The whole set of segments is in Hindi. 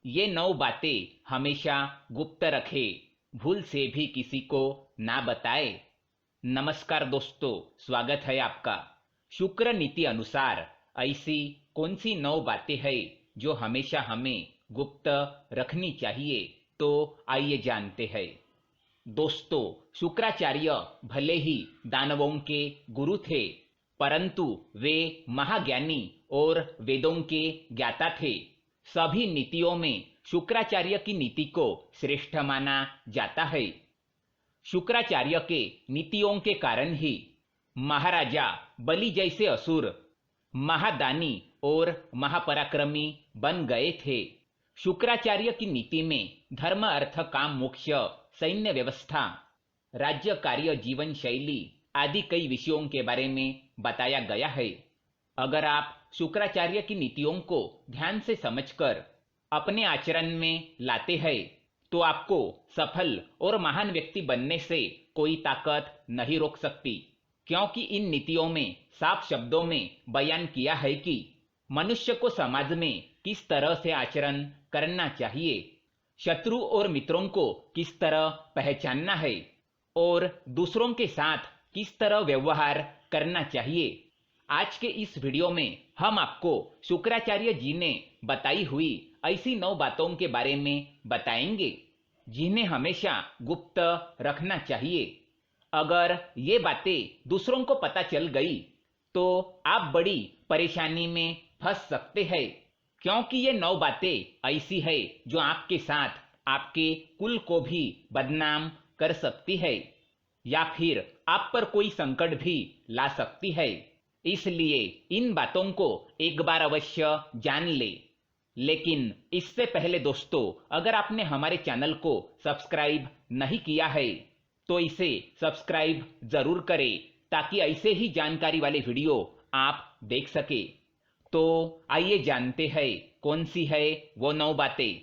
ये 9 बातें हमेशा गुप्त रखे, भूल से भी किसी को ना बताए। नमस्कार दोस्तों, स्वागत है आपका। शुक्र नीति अनुसार ऐसी कौन सी 9 बातें हैं जो हमेशा हमें गुप्त रखनी चाहिए, तो आइए जानते हैं। दोस्तों, शुक्राचार्य भले ही दानवों के गुरु थे, परंतु वे महाज्ञानी और वेदों के ज्ञाता थे। सभी नीतियों में शुक्राचार्य की नीति को श्रेष्ठ माना जाता है। शुक्राचार्य के नीतियों के कारण ही महाराजा बलि जैसे असुर महादानी और महापराक्रमी बन गए थे। शुक्राचार्य की नीति में धर्म, अर्थ, काम, मोक्ष, सैन्य व्यवस्था, राज्य कार्य, जीवन शैली आदि कई विषयों के बारे में बताया गया है। अगर आप शुक्राचार्य की नीतियों को ध्यान से समझकर अपने आचरण में लाते हैं, तो आपको सफल और महान व्यक्ति बनने से कोई ताकत नहीं रोक सकती, क्योंकि इन नीतियों में साफ शब्दों में बयान किया है कि मनुष्य को समाज में किस तरह से आचरण करना चाहिए, शत्रु और मित्रों को किस तरह पहचानना है और दूसरों के साथ किस तरह व्यवहार करना चाहिए। आज के इस वीडियो में हम आपको शुक्राचार्य जी ने बताई हुई ऐसी 9 बातों के बारे में बताएंगे, जिन्हें हमेशा गुप्त रखना चाहिए। अगर ये बातें दूसरों को पता चल गई तो आप बड़ी परेशानी में फंस सकते हैं, क्योंकि ये 9 बातें ऐसी है जो आपके साथ आपके कुल को भी बदनाम कर सकती है या फिर आप पर कोई संकट भी ला सकती है। इसलिए इन बातों को एक बार अवश्य जान ले। लेकिन इससे पहले दोस्तों, अगर आपने हमारे चैनल को सब्सक्राइब नहीं किया है तो इसे सब्सक्राइब जरूर करें, ताकि ऐसे ही जानकारी वाले वीडियो आप देख सके। तो आइए जानते हैं कौन सी है वो 9 बातें।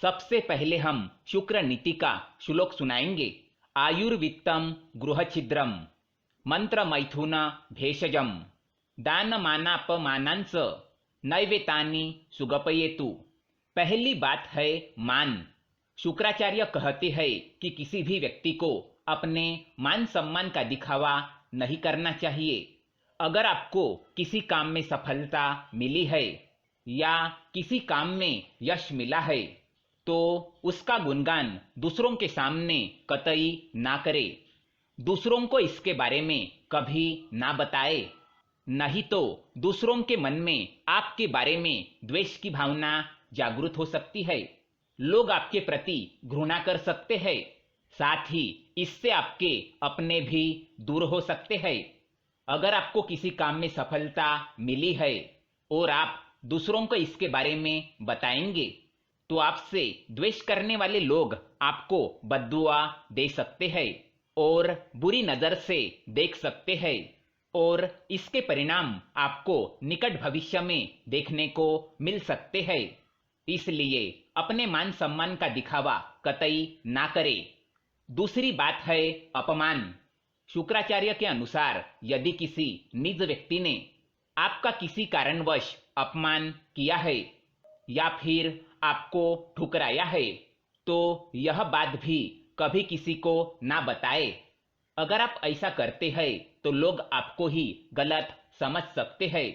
सबसे पहले हम शुक्र नीति का श्लोक सुनाएंगे। आयुर्वित्तम गृहछिद्रम मंत्र मैथुन भेषजम दानमानापमानांस नैवेतानि सुगपयेतु। पहली बात है मान। शुक्राचार्य कहते हैं कि किसी भी व्यक्ति को अपने मान सम्मान का दिखावा नहीं करना चाहिए। अगर आपको किसी काम में सफलता मिली है या किसी काम में यश मिला है, तो उसका गुणगान दूसरों के सामने कतई ना करे। दूसरों को इसके बारे में कभी ना बताए, नहीं तो दूसरों के मन में आपके बारे में द्वेष की भावना जागृत हो सकती है। लोग आपके प्रति घृणा कर सकते हैं, साथ ही इससे आपके अपने भी दूर हो सकते हैं। अगर आपको किसी काम में सफलता मिली है और आप दूसरों को इसके बारे में बताएंगे, तो आपसे द्वेष करने वाले लोग आपको बद्दुआ दे सकते हैं और बुरी नजर से देख सकते हैं, और इसके परिणाम आपको निकट भविष्य में देखने को मिल सकते हैं। इसलिए अपने मान सम्मान का दिखावा कतई ना करें। दूसरी बात है अपमान। शुक्राचार्य के अनुसार यदि किसी निज व्यक्ति ने आपका किसी कारणवश अपमान किया है या फिर आपको ठुकराया है, तो यह बात भी कभी किसी को ना बताए। अगर आप ऐसा करते हैं तो लोग आपको ही गलत समझ सकते हैं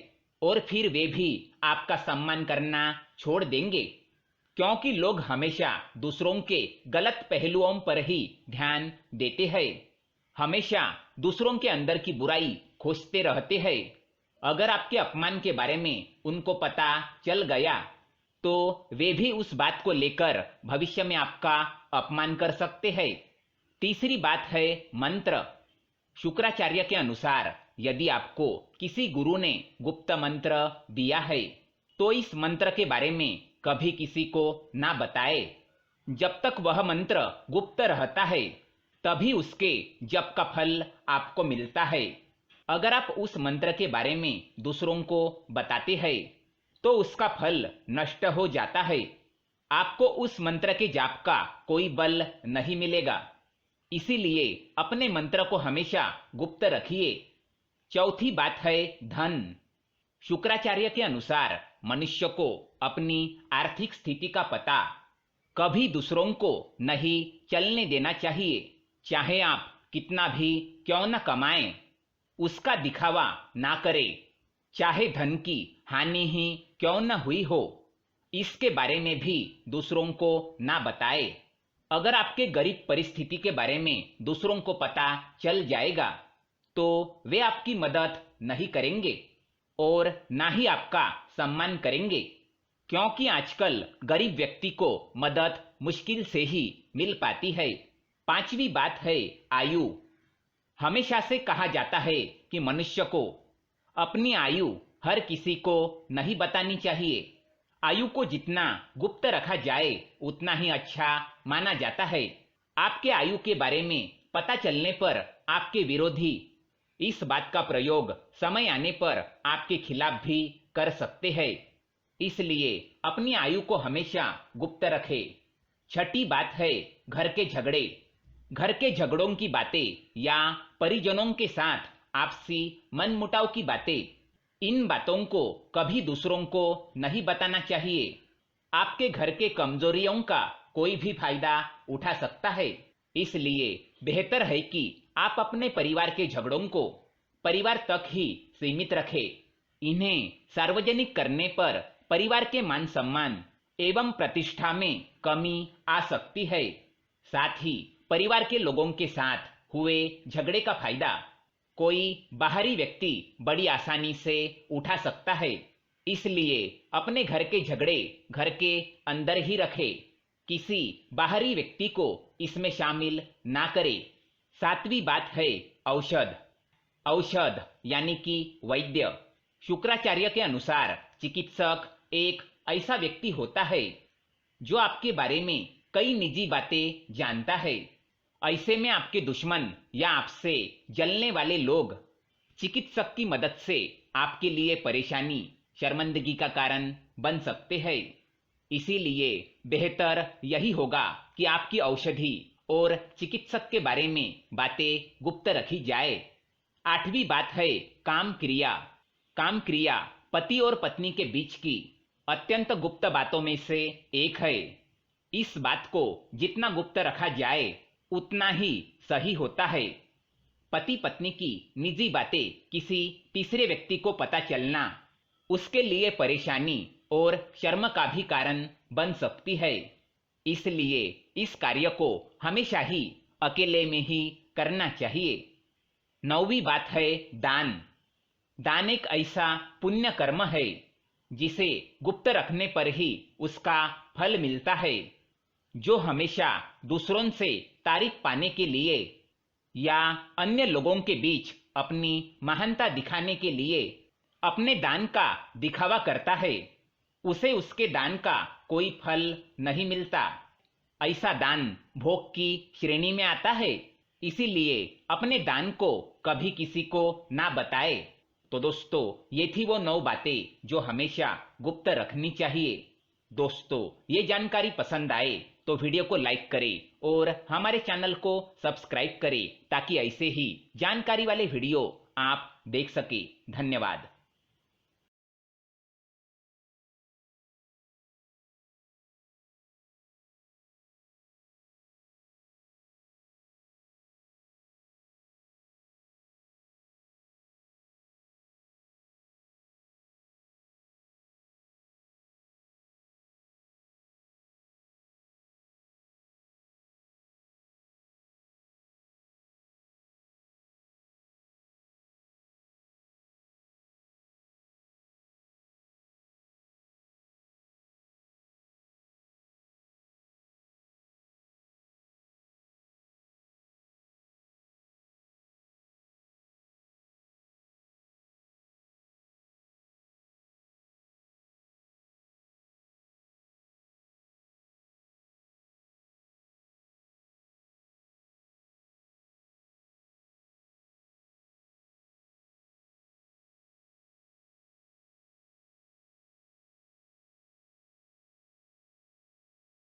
और फिर वे भी आपका सम्मान करना छोड़ देंगे, क्योंकि लोग हमेशा दूसरों के गलत पहलुओं पर ही ध्यान देते हैं, हमेशा दूसरों के अंदर की बुराई खोजते रहते हैं। अगर आपके अपमान के बारे में उनको पता चल गया तो वे भी उस बात को लेकर भविष्य में आपका अपमान कर सकते हैं। तीसरी बात है मंत्र। शुक्राचार्य के अनुसार यदि आपको किसी गुरु ने गुप्त मंत्र दिया है, तो इस मंत्र के बारे में कभी किसी को ना बताए। जब तक वह मंत्र गुप्त रहता है, तभी उसके जप का फल आपको मिलता है। अगर आप उस मंत्र के बारे में दूसरों को बताते हैं, तो उसका फल नष्ट हो जाता है। आपको उस मंत्र के जाप का कोई बल नहीं मिलेगा। इसीलिए अपने मंत्र को हमेशा गुप्त रखिए। चौथी बात है धन। शुक्राचार्य के अनुसार मनुष्य को अपनी आर्थिक स्थिति का पता कभी दूसरों को नहीं चलने देना चाहिए। चाहे आप कितना भी क्यों न कमाएं, उसका दिखावा ना करें। चाहे धन की हानि ही क्यों न हुई हो, इसके बारे में भी दूसरों को ना बताएं। अगर आपके गरीब परिस्थिति के बारे में दूसरों को पता चल जाएगा तो वे आपकी मदद नहीं करेंगे और ना ही आपका सम्मान करेंगे, क्योंकि आजकल गरीब व्यक्ति को मदद मुश्किल से ही मिल पाती है। पांचवी बात है आयु। हमेशा से कहा जाता है कि मनुष्य को अपनी आयु हर किसी को नहीं बतानी चाहिए। आयु को जितना गुप्त रखा जाए उतना ही अच्छा माना जाता है। आपके आयु के बारे में पता चलने पर आपके विरोधी इस बात का प्रयोग समय आने पर आपके खिलाफ भी कर सकते हैं। इसलिए अपनी आयु को हमेशा गुप्त रखें। छठी बात है घर के झगड़े। घर के झगड़ों की बातें या परिजनों के साथ आपसी मनमुटाव की बातें, इन बातों को कभी दूसरों को नहीं बताना चाहिए। आपके घर के कमजोरियों का कोई भी फायदा उठा सकता है। इसलिए बेहतर है कि आप अपने परिवार के झगड़ों को परिवार तक ही सीमित रखें। इन्हें सार्वजनिक करने पर परिवार के मान सम्मान एवं प्रतिष्ठा में कमी आ सकती है। साथ ही परिवार के लोगों के साथ हुए झगड़े का फायदा कोई बाहरी व्यक्ति बड़ी आसानी से उठा सकता है। इसलिए अपने घर के झगड़े घर के अंदर ही रखें, किसी बाहरी व्यक्ति को इसमें शामिल ना करें। सातवीं बात है औषध। औषध यानी कि वैद्य। शुक्राचार्य के अनुसार चिकित्सक एक ऐसा व्यक्ति होता है जो आपके बारे में कई निजी बातें जानता है। ऐसे में आपके दुश्मन या आपसे जलने वाले लोग चिकित्सक की मदद से आपके लिए परेशानी, शर्मिंदगी का कारण बन सकते हैं। इसीलिए बेहतर यही होगा कि आपकी औषधि और चिकित्सक के बारे में बातें गुप्त रखी जाए। आठवीं बात है काम क्रिया। काम क्रिया पति और पत्नी के बीच की अत्यंत गुप्त बातों में से एक है। इस बात को जितना गुप्त रखा जाए उतना ही सही होता है। पति पत्नी की निजी बातें किसी तीसरे व्यक्ति को पता चलना उसके लिए परेशानी और शर्म का भी कारण बन सकती है। इसलिए इस कार्य को हमेशा ही अकेले में ही करना चाहिए। नौवीं बात है दान। दान एक ऐसा पुण्य कर्म है जिसे गुप्त रखने पर ही उसका फल मिलता है। जो हमेशा दूसरों से तारीफ पाने के लिए या अन्य लोगों के बीच अपनी महानता दिखाने के लिए अपने दान का दिखावा करता है, उसे उसके दान का कोई फल नहीं मिलता। ऐसा दान भोग की श्रेणी में आता है। इसीलिए अपने दान को कभी किसी को ना बताए। तो दोस्तों, ये थी वो 9 बातें जो हमेशा गुप्त रखनी चाहिए। दोस्तों, ये जानकारी पसंद आए तो वीडियो को लाइक करें और हमारे चैनल को सब्सक्राइब करें ताकि ऐसे ही जानकारी वाले वीडियो आप देख सके। धन्यवाद।